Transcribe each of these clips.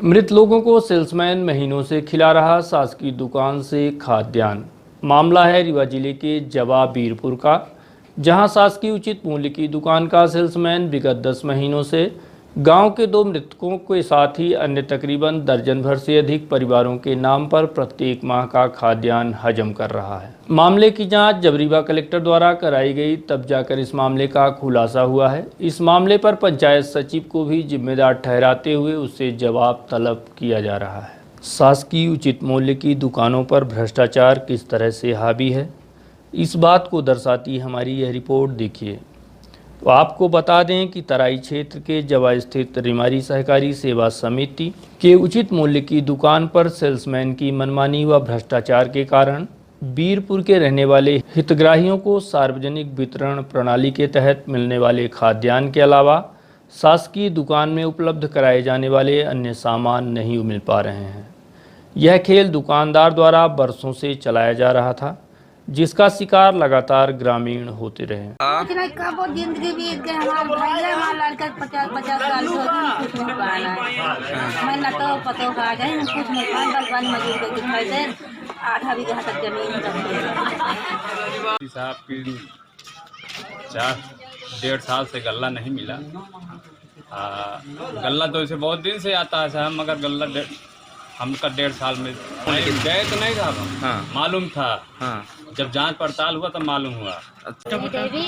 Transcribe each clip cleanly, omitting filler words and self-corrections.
मृत लोगों को सेल्समैन महीनों से खिला रहा शासकीय दुकान से खाद्यान्न। मामला है रीवा जिले के जवा बीरपुर का, जहां शासकीय उचित मूल्य की दुकान का सेल्समैन विगत 10 महीनों से गांव के 2 मृतकों के साथ ही अन्य तकरीबन दर्जन भर से अधिक परिवारों के नाम पर प्रत्येक माह का खाद्यान्न हजम कर रहा है। मामले की जांच जब रीवा कलेक्टर द्वारा कराई गई तब जाकर इस मामले का खुलासा हुआ है। इस मामले पर पंचायत सचिव को भी जिम्मेदार ठहराते हुए उससे जवाब तलब किया जा रहा है। शासकीय उचित मूल्य की दुकानों पर भ्रष्टाचार किस तरह से हावी है, इस बात को दर्शाती हमारी यह रिपोर्ट देखिए। तो आपको बता दें कि तराई क्षेत्र के जवा स्थित रिमारी सहकारी सेवा समिति के उचित मूल्य की दुकान पर सेल्समैन की मनमानी व भ्रष्टाचार के कारण बीरपुर के रहने वाले हितग्राहियों को सार्वजनिक वितरण प्रणाली के तहत मिलने वाले खाद्यान्न के अलावा शासकीय दुकान में उपलब्ध कराए जाने वाले अन्य सामान नहीं मिल पा रहे हैं। यह खेल दुकानदार द्वारा बरसों से चलाया जा रहा था, जिसका शिकार लगातार ग्रामीण होते रहे। जिंदगी बीत गई, हमारे भैया हमारा लड़का 50 साल हो गए, कुछ नहीं पाना है। मैं न तो पतो खा गए, न कुछ नहीं पाना, बस वन मजदूर को दिखाई दे 8 बीघा तक जमीन साहब की 1.5 साल से गल्ला नहीं मिला। गल्ला तो इसे बहुत दिन से आता है साहब, मगर गल्ला हमका 1.5 साल में गए तो नहीं साहब। हाँ। मालूम था। हाँ। जब जांच पड़ताल हुआ तब मालूम हुआ। देवी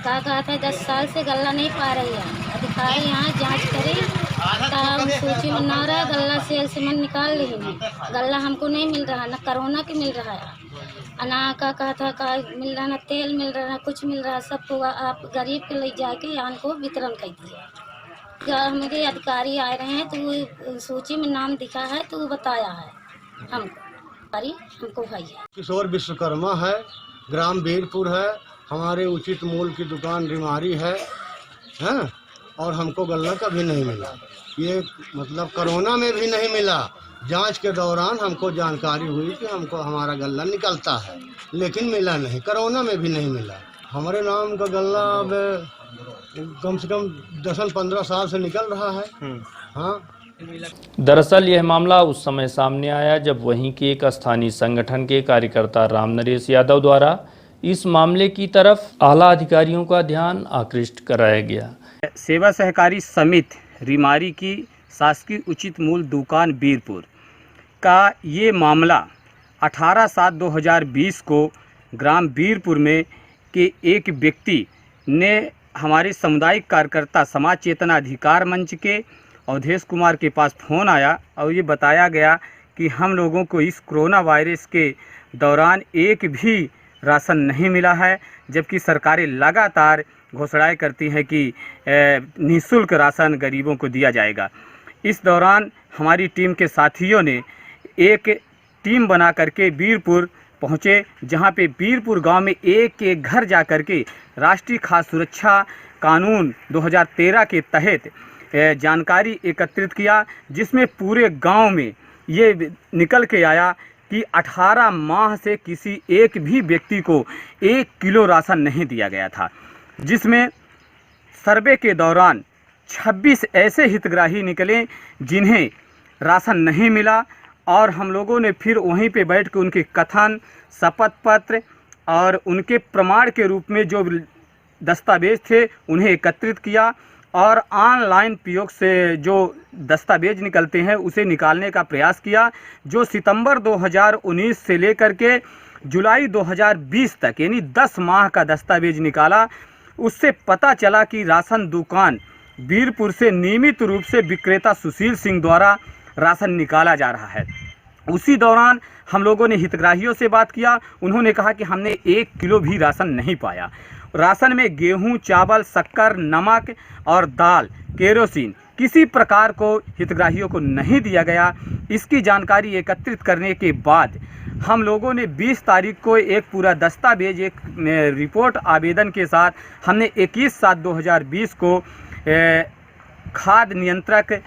का कहा था 10 साल से गल्ला नहीं पा रही है, अधिकारी यहाँ जांच करें तब सूची में ना रहा, गल्ला सेल्समैन निकाल रही है, गल्ला हमको नहीं मिल रहा, न कोरोना के मिल रहा है, अना का कहा था का मिल रहा, न तेल मिल रहा, न कुछ मिल रहा, सबको आप गरीब के ले जाके यहाँ को वितरण कर दिया। जब मेरे अधिकारी आए रहे हैं तो वो सूची में नाम दिखा है तो वो बताया है हमको भाई है। किशोर विश्वकर्मा है, ग्राम बीरपुर है, हमारे उचित मूल्य की दुकान रिमारी है, और हमको गल्ला कभी नहीं मिला। ये मतलब कोरोना में भी नहीं मिला। जांच के दौरान हमको जानकारी हुई कि हमको हमारा गल्ला निकलता है, लेकिन मिला नहीं। कोरोना में भी नहीं मिला। हमारे नाम का गल्ला अब कम से कम 10-15 साल से निकल रहा है। हाँ। दरअसल यह मामला उस समय सामने आया जब वहीं के एक स्थानीय संगठन के कार्यकर्ता राम नरेश यादव द्वारा इस मामले की तरफ आला अधिकारियों का ध्यान आकृष्ट कराया गया। सेवा सहकारी समिति रिमारी की शासकीय उचित मूल्य दुकान बीरपुर का ये मामला 18/7/2020 को ग्राम बीरपुर में के एक व्यक्ति ने हमारे सामुदायिक कार्यकर्ता समाज चेतना अधिकार मंच के अवधेश कुमार के पास फ़ोन आया और ये बताया गया कि हम लोगों को इस कोरोना वायरस के दौरान एक भी राशन नहीं मिला है, जबकि सरकारें लगातार घोषणाएं करती हैं कि निःशुल्क राशन गरीबों को दिया जाएगा। इस दौरान हमारी टीम के साथियों ने एक टीम बना करके बीरपुर पहुँचे, जहाँ पे बीरपुर गांव में एक एक घर जा कर के राष्ट्रीय खाद्य सुरक्षा कानून 2013 के तहत जानकारी एकत्रित किया, जिसमें पूरे गांव में ये निकल के आया कि 18 माह से किसी एक भी व्यक्ति को 1 किलो राशन नहीं दिया गया था, जिसमें सर्वे के दौरान 26 ऐसे हितग्राही निकले जिन्हें राशन नहीं मिला। और हम लोगों ने फिर वहीं पे बैठ के उनके कथन, शपथ पत्र और उनके प्रमाण के रूप में जो दस्तावेज थे उन्हें एकत्रित किया और ऑनलाइन प्रयोग से जो दस्तावेज निकलते हैं उसे निकालने का प्रयास किया, जो सितंबर 2019 से लेकर के जुलाई 2020 तक यानी 10 माह का दस्तावेज निकाला। उससे पता चला कि राशन दुकान बीरपुर से नियमित रूप से विक्रेता सुशील सिंह द्वारा राशन निकाला जा रहा है। उसी दौरान हम लोगों ने हितग्राहियों से बात किया, उन्होंने कहा कि हमने 1 किलो भी राशन नहीं पाया। राशन में गेहूं, चावल, शक्कर, नमक और दाल, केरोसिन किसी प्रकार को हितग्राहियों को नहीं दिया गया। इसकी जानकारी एकत्रित करने के बाद हम लोगों ने 20 तारीख को एक पूरा दस्तावेज, एक रिपोर्ट आवेदन के साथ हमने 21/7/2020 को खाद्य नियंत्रक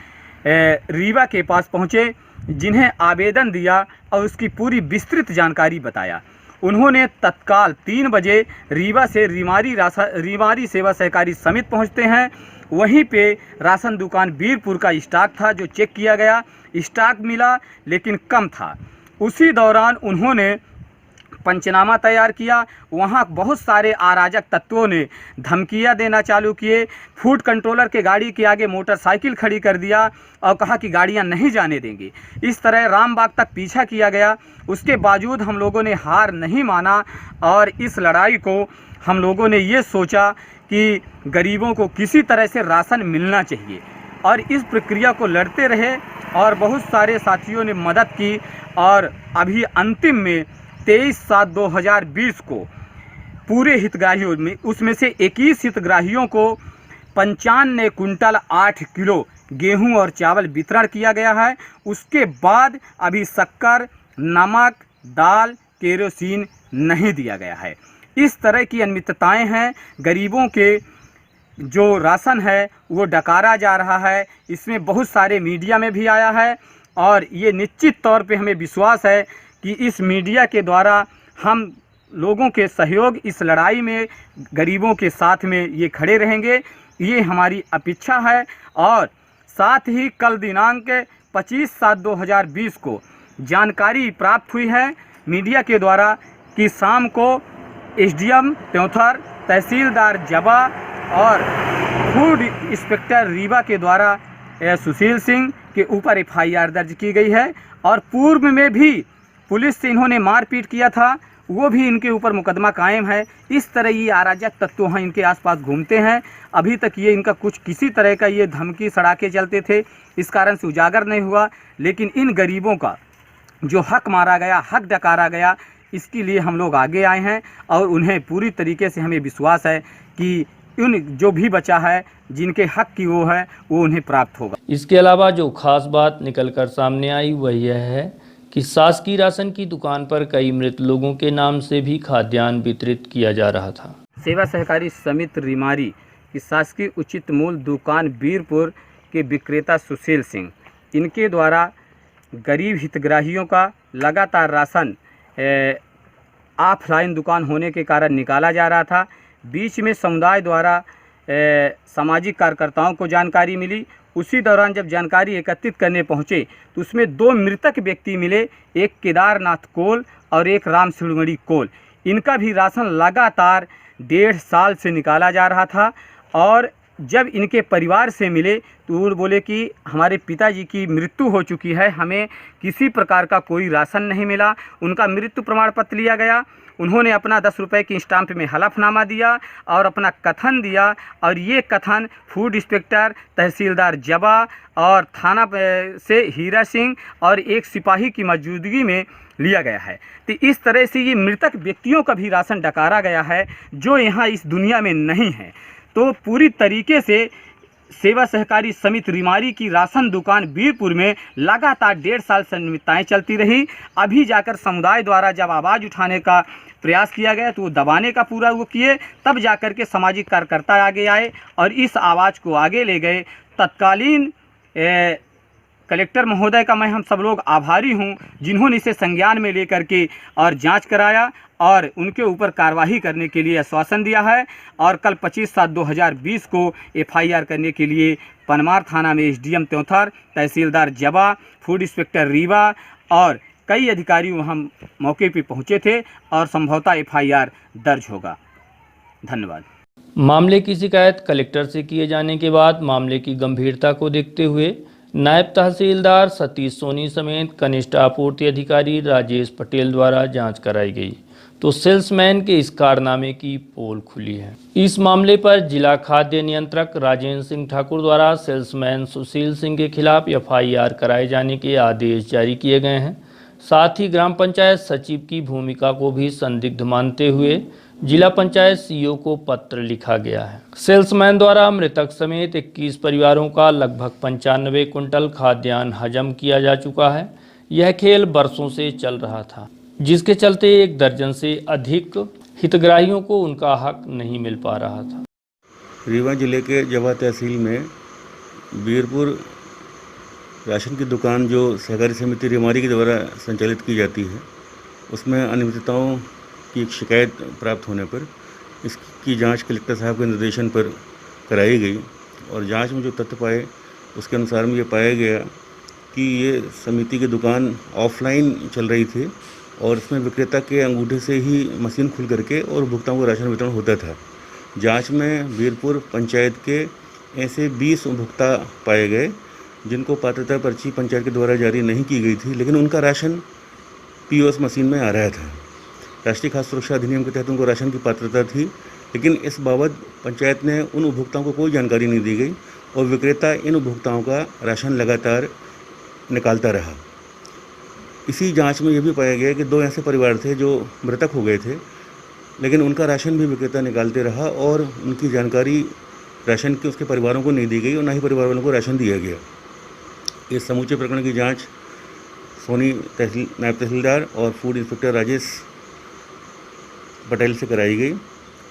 रीवा के पास पहुँचे, जिन्हें आवेदन दिया और उसकी पूरी विस्तृत जानकारी बताया। उन्होंने तत्काल 3 बजे रीवा से रिमारी सेवा सहकारी समिति पहुंचते हैं वहीं पे राशन दुकान बीरपुर का स्टॉक था जो चेक किया गया, स्टॉक मिला लेकिन कम था। उसी दौरान उन्होंने पंचनामा तैयार किया। वहाँ बहुत सारे अराजक तत्वों ने धमकियाँ देना चालू किए। फूड कंट्रोलर के गाड़ी के आगे मोटरसाइकिल खड़ी कर दिया और कहा कि गाड़ियाँ नहीं जाने देंगे। इस तरह रामबाग तक पीछा किया गया। उसके बावजूद हम लोगों ने हार नहीं माना और इस लड़ाई को हम लोगों ने ये सोचा कि गरीबों को किसी तरह से राशन मिलना चाहिए और इस प्रक्रिया को लड़ते रहे और बहुत सारे साथियों ने मदद की और अभी अंतिम में 23/7/2020 को पूरे हितग्राहियों में, उसमें से 21 हितग्राहियों को 95 कुंटल 8 किलो गेहूं और चावल वितरण किया गया है। उसके बाद अभी शक्कर, नमक, दाल, केरोसिन नहीं दिया गया है। इस तरह की अनियमितताएं हैं। गरीबों के जो राशन है वो डकारा जा रहा है। इसमें बहुत सारे मीडिया में भी आया है और ये निश्चित तौर पे हमें विश्वास है कि इस मीडिया के द्वारा हम लोगों के सहयोग इस लड़ाई में गरीबों के साथ में ये खड़े रहेंगे, ये हमारी अपेक्षा है। और साथ ही कल दिनांक 25/7/2020 को जानकारी प्राप्त हुई है मीडिया के द्वारा कि शाम को एसडीएम त्योंथर, तहसीलदार जबा और फूड इंस्पेक्टर रीवा के द्वारा सुशील सिंह के ऊपर एफआईआर दर्ज की गई है और पूर्व में भी पुलिस से इन्होंने मारपीट किया था, वो भी इनके ऊपर मुकदमा कायम है। इस तरह ये अराजक तत्व हैं इनके आसपास घूमते हैं। अभी तक ये इनका कुछ किसी तरह का ये धमकी सड़ाके चलते थे, इस कारण से उजागर नहीं हुआ। लेकिन इन गरीबों का जो हक मारा गया, हक डकारा गया, इसके लिए हम लोग आगे आए हैं और उन्हें पूरी तरीके से हमें विश्वास है कि उन जो भी बचा है, जिनके हक की वो है, वो उन्हें प्राप्त होगा। इसके अलावा जो खास बात निकलकर सामने आई वह यह है कि शासकीय राशन की दुकान पर कई मृत लोगों के नाम से भी खाद्यान्न वितरित किया जा रहा था। सेवा सहकारी समिति रिमारी की शासकीय उचित मूल्य दुकान बीरपुर के विक्रेता सुशील सिंह, इनके द्वारा गरीब हितग्राहियों का लगातार राशन ऑफलाइन दुकान होने के कारण निकाला जा रहा था। बीच में समुदाय द्वारा सामाजिक कार्यकर्ताओं को जानकारी मिली। उसी दौरान जब जानकारी एकत्रित करने पहुंचे तो उसमें 2 मृतक व्यक्ति मिले, एक केदारनाथ कोल और एक राम शिरोमणि कोल। इनका भी राशन लगातार 1.5 साल से निकाला जा रहा था और जब इनके परिवार से मिले तो वो बोले कि हमारे पिताजी की मृत्यु हो चुकी है, हमें किसी प्रकार का कोई राशन नहीं मिला। उनका मृत्यु प्रमाण पत्र लिया गया। उन्होंने अपना 10 रुपये की स्टाम्प में हलफनामा दिया और अपना कथन दिया और ये कथन फूड इंस्पेक्टर, तहसीलदार जबा और थाना से हीरा सिंह और एक सिपाही की मौजूदगी में लिया गया है। तो इस तरह से ये मृतक व्यक्तियों का भी राशन डकारा गया है जो यहाँ इस दुनिया में नहीं है। तो पूरी तरीके से सेवा सहकारी समिति रिमारी की राशन दुकान बीरपुर में लगातार 1.5 साल से अनियमितताएं चलती रही। अभी जाकर समुदाय द्वारा जब आवाज़ उठाने का प्रयास किया गया तो वो दबाने का पूरा वो किए, तब जाकर के सामाजिक कार्यकर्ता आगे आए और इस आवाज़ को आगे ले गए। तत्कालीन कलेक्टर महोदय का मैं हम सब लोग आभारी हूं जिन्होंने इसे संज्ञान में लेकर के और जांच कराया और उनके ऊपर कार्रवाई करने के लिए आश्वासन दिया है। और कल 25/7/2020 को एफआईआर करने के लिए पनमार थाना में एसडीएम त्योंथर, तहसीलदार जबा, फूड इंस्पेक्टर रीवा और कई अधिकारी वहां मौके पर पहुंचे थे और संभवतः एफआईआर दर्ज होगा। धन्यवाद। मामले की शिकायत कलेक्टर से किए जाने के बाद मामले की गंभीरता को देखते हुए नायब तहसीलदार सतीश सोनी समेत कनिष्ठ आपूर्ति अधिकारी राजेश पटेल द्वारा जांच कराई गई तो सेल्समैन के इस कारनामे की पोल खुली है। इस मामले पर जिला खाद्य नियंत्रक राजेंद्र सिंह ठाकुर द्वारा सेल्समैन सुशील सिंह के खिलाफ एफआईआर कराए जाने के आदेश जारी किए गए हैं। साथ ही ग्राम पंचायत सचिव की भूमिका को भी संदिग्ध मानते हुए जिला पंचायत सीईओ को पत्र लिखा गया है। सेल्समैन द्वारा मृतक समेत 21 परिवारों का लगभग 95 कुंटल खाद्यान्न हजम किया जा चुका है। यह खेल बरसों से चल रहा था, जिसके चलते 1 दर्जन से अधिक हितग्राहियों को उनका हक नहीं मिल पा रहा था। रीवा जिले के जवा तहसील में बीरपुर राशन की दुकान जो सहकारी समिति रिमारी के द्वारा संचालित की जाती है, उसमें अनियमितताओं की एक शिकायत प्राप्त होने पर इसकी जांच कलेक्टर साहब के निर्देशन पर कराई गई और जांच में जो तथ्य पाए उसके अनुसार में ये पाया गया कि ये समिति की दुकान ऑफलाइन चल रही थी और इसमें विक्रेता के अंगूठे से ही मशीन खुल करके और उपभोक्ताओं को राशन वितरण होता था। जांच में वीरपुर पंचायत के ऐसे 20 उपभोक्ता पाए गए जिनको पात्रता पर्ची पंचायत के द्वारा जारी नहीं की गई थी, लेकिन उनका राशन पीओएस मशीन में आ रहा था। राष्ट्रीय खाद्य सुरक्षा अधिनियम के तहत उनको राशन की पात्रता थी, लेकिन इस बाबत पंचायत ने उन उपभोक्ताओं को कोई जानकारी नहीं दी गई और विक्रेता इन उपभोक्ताओं का राशन लगातार निकालता रहा। इसी जांच में यह भी पाया गया कि 2 ऐसे परिवार थे जो मृतक हो गए थे, लेकिन उनका राशन भी विक्रेता निकालते रहा और उनकी जानकारी राशन की उसके परिवारों को नहीं दी गई और ना ही परिवार वालों को राशन दिया गया। इस समूचे प्रकरण की जांच सोनी नायब तहसीलदार और फूड इंस्पेक्टर राजेश पटेल से कराई गई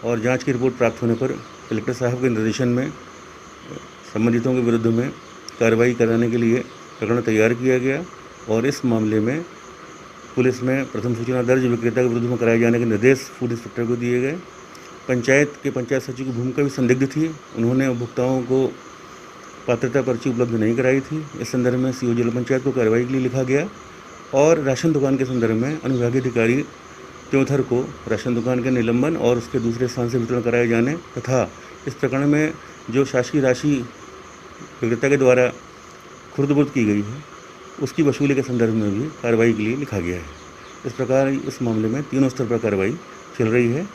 और जांच की रिपोर्ट प्राप्त होने पर कलेक्टर साहब के निर्देशन में संबंधितों के विरुद्ध में कार्रवाई कराने के लिए प्रकरण तैयार किया गया और इस मामले में पुलिस में प्रथम सूचना दर्ज विक्रेता के विरुद्ध में कराए जाने के निर्देश फूड इंस्पेक्टर को दिए गए। पंचायत सचिव की भूमिका भी संदिग्ध थी। उन्होंने उपभोक्ताओं को पात्रता पर्ची उपलब्ध नहीं कराई थी। इस संदर्भ में सीओ जिला पंचायत को कार्रवाई के लिए लिखा गया और राशन दुकान के संदर्भ में अनुविभागीय अधिकारी त्योंथर को राशन दुकान के निलंबन और उसके दूसरे स्थान से वितरण कराए जाने तथा इस प्रकरण में जो शासकीय राशि विक्रेता के द्वारा खुर्द-बुर्द की गई है उसकी वसूली के संदर्भ में भी कार्रवाई के लिए लिखा गया है। इस प्रकार इस मामले में 3 स्तर पर कार्रवाई चल रही है।